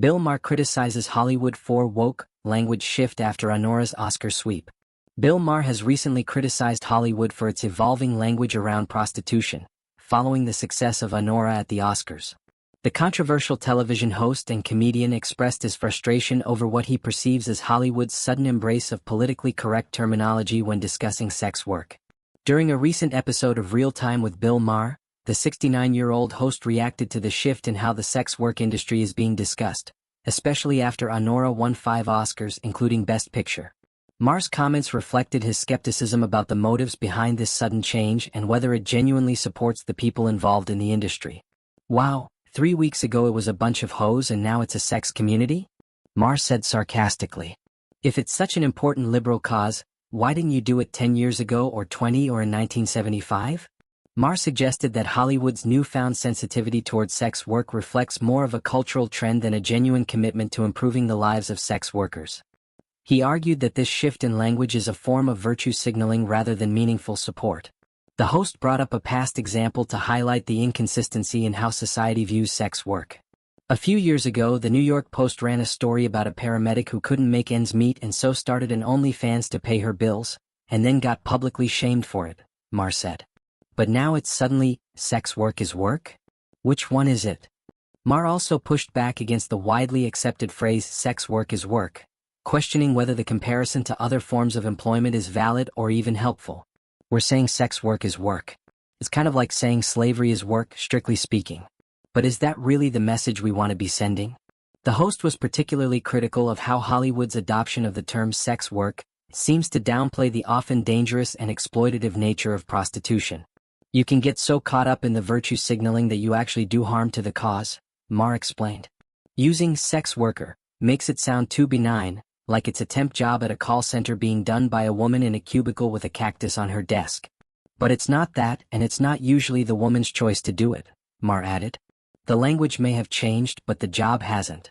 Bill Maher criticizes Hollywood for woke language shift after Anora's Oscar sweep. Bill Maher has recently criticized Hollywood for its evolving language around prostitution, following the success of Anora at the Oscars. The controversial television host and comedian expressed his frustration over what he perceives as Hollywood's sudden embrace of politically correct terminology when discussing sex work. During a recent episode of Real Time with Bill Maher, the 69-year-old host reacted to the shift in how the sex work industry is being discussed, especially after Anora won 5 Oscars including Best Picture. Maher's comments reflected his skepticism about the motives behind this sudden change and whether it genuinely supports the people involved in the industry. Wow, 3 weeks ago it was a bunch of hoes and now it's a sex community? Maher said sarcastically. If it's such an important liberal cause, why didn't you do it 10 years ago or 20 or in 1975? Maher suggested that Hollywood's newfound sensitivity towards sex work reflects more of a cultural trend than a genuine commitment to improving the lives of sex workers. He argued that this shift in language is a form of virtue signaling rather than meaningful support. The host brought up a past example to highlight the inconsistency in how society views sex work. A few years ago, the New York Post ran a story about a paramedic who couldn't make ends meet and so started an OnlyFans to pay her bills, and then got publicly shamed for it, Maher said. But now it's suddenly, sex work is work? Which one is it? Maher also pushed back against the widely accepted phrase sex work is work, questioning whether the comparison to other forms of employment is valid or even helpful. We're saying sex work is work. It's kind of like saying slavery is work, strictly speaking. But is that really the message we want to be sending? The host was particularly critical of how Hollywood's adoption of the term sex work seems to downplay the often dangerous and exploitative nature of prostitution. You can get so caught up in the virtue signaling that you actually do harm to the cause, Maher explained. Using sex worker makes it sound too benign, like it's a temp job at a call center being done by a woman in a cubicle with a cactus on her desk. But it's not that, and it's not usually the woman's choice to do it, Maher added. The language may have changed, but the job hasn't.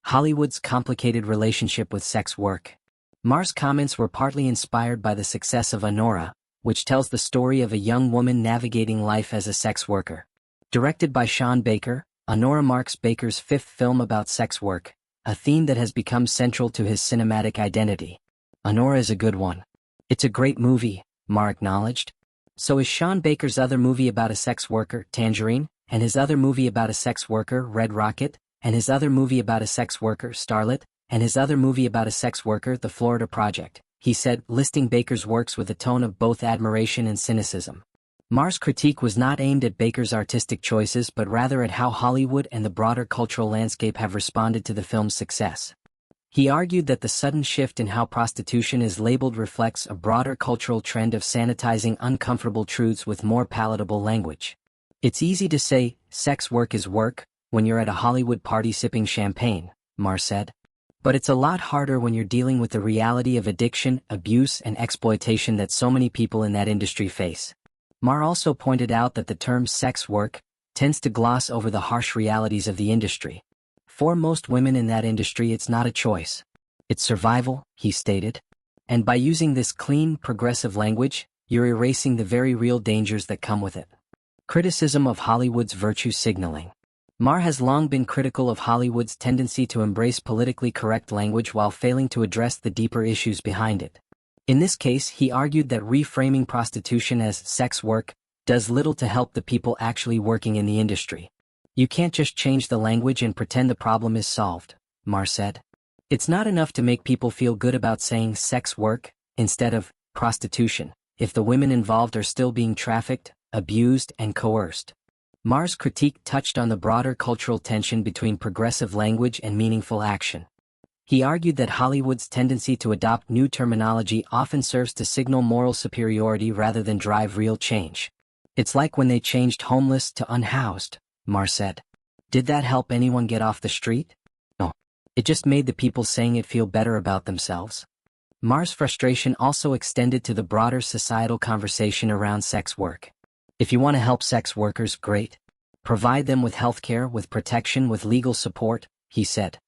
Hollywood's complicated relationship with sex work. Maher's comments were partly inspired by the success of Anora, which tells the story of a young woman navigating life as a sex worker. Directed by Sean Baker, Anora marks Baker's 5th film about sex work, a theme that has become central to his cinematic identity. Anora is a good one. It's a great movie, Maher acknowledged. So is Sean Baker's other movie about a sex worker, Tangerine, and his other movie about a sex worker, Red Rocket, and his other movie about a sex worker, Starlet, and his other movie about a sex worker, The Florida Project, he said, listing Baker's works with a tone of both admiration and cynicism. Maher's critique was not aimed at Baker's artistic choices but rather at how Hollywood and the broader cultural landscape have responded to the film's success. He argued that the sudden shift in how prostitution is labeled reflects a broader cultural trend of sanitizing uncomfortable truths with more palatable language. It's easy to say, sex work is work, when you're at a Hollywood party sipping champagne, Maher said. But it's a lot harder when you're dealing with the reality of addiction, abuse, and exploitation that so many people in that industry face. Maher also pointed out that the term sex work tends to gloss over the harsh realities of the industry. For most women in that industry, it's not a choice. It's survival, he stated. And by using this clean, progressive language, you're erasing the very real dangers that come with it. Criticism of Hollywood's virtue signaling. Maher has long been critical of Hollywood's tendency to embrace politically correct language while failing to address the deeper issues behind it. In this case, he argued that reframing prostitution as sex work does little to help the people actually working in the industry. You can't just change the language and pretend the problem is solved, Maher said. It's not enough to make people feel good about saying sex work instead of prostitution if the women involved are still being trafficked, abused, and coerced. Maher's critique touched on the broader cultural tension between progressive language and meaningful action. He argued that Hollywood's tendency to adopt new terminology often serves to signal moral superiority rather than drive real change. It's like when they changed homeless to unhoused, Maher said. Did that help anyone get off the street? No. It just made the people saying it feel better about themselves. Maher's frustration also extended to the broader societal conversation around sex work. If you want to help sex workers, great. Provide them with healthcare, with protection, with legal support, he said.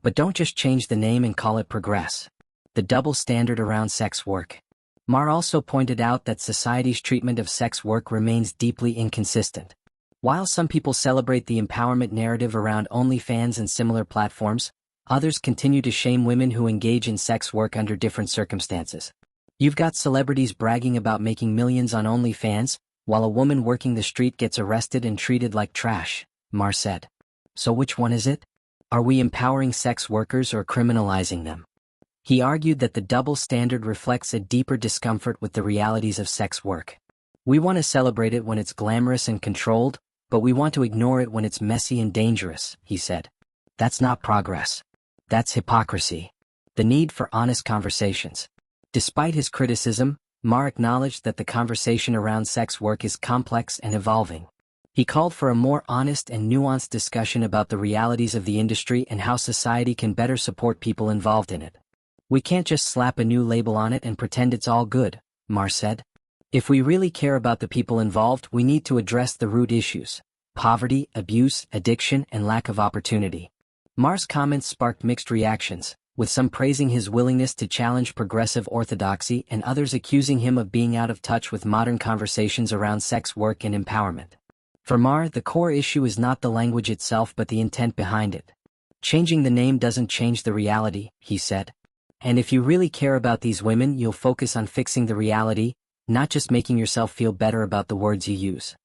But don't just change the name and call it progress. The double standard around sex work. Maher also pointed out that society's treatment of sex work remains deeply inconsistent. While some people celebrate the empowerment narrative around OnlyFans and similar platforms, others continue to shame women who engage in sex work under different circumstances. You've got celebrities bragging about making millions on OnlyFans, while a woman working the street gets arrested and treated like trash, Maher said. So which one is it? Are we empowering sex workers or criminalizing them? He argued that the double standard reflects a deeper discomfort with the realities of sex work. We want to celebrate it when it's glamorous and controlled, but we want to ignore it when it's messy and dangerous, he said. That's not progress. That's hypocrisy. The need for honest conversations. Despite his criticism, Maher acknowledged that the conversation around sex work is complex and evolving. He called for a more honest and nuanced discussion about the realities of the industry and how society can better support people involved in it. We can't just slap a new label on it and pretend it's all good, Maher said. If we really care about the people involved, we need to address the root issues: poverty, abuse, addiction, and lack of opportunity. Maher's comments sparked mixed reactions, with some praising his willingness to challenge progressive orthodoxy and others accusing him of being out of touch with modern conversations around sex work and empowerment. For Maher, the core issue is not the language itself but the intent behind it. Changing the name doesn't change the reality, he said. And if you really care about these women, you'll focus on fixing the reality, not just making yourself feel better about the words you use.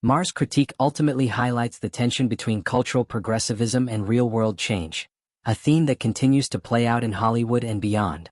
Maher's critique ultimately highlights the tension between cultural progressivism and real-world change, a theme that continues to play out in Hollywood and beyond.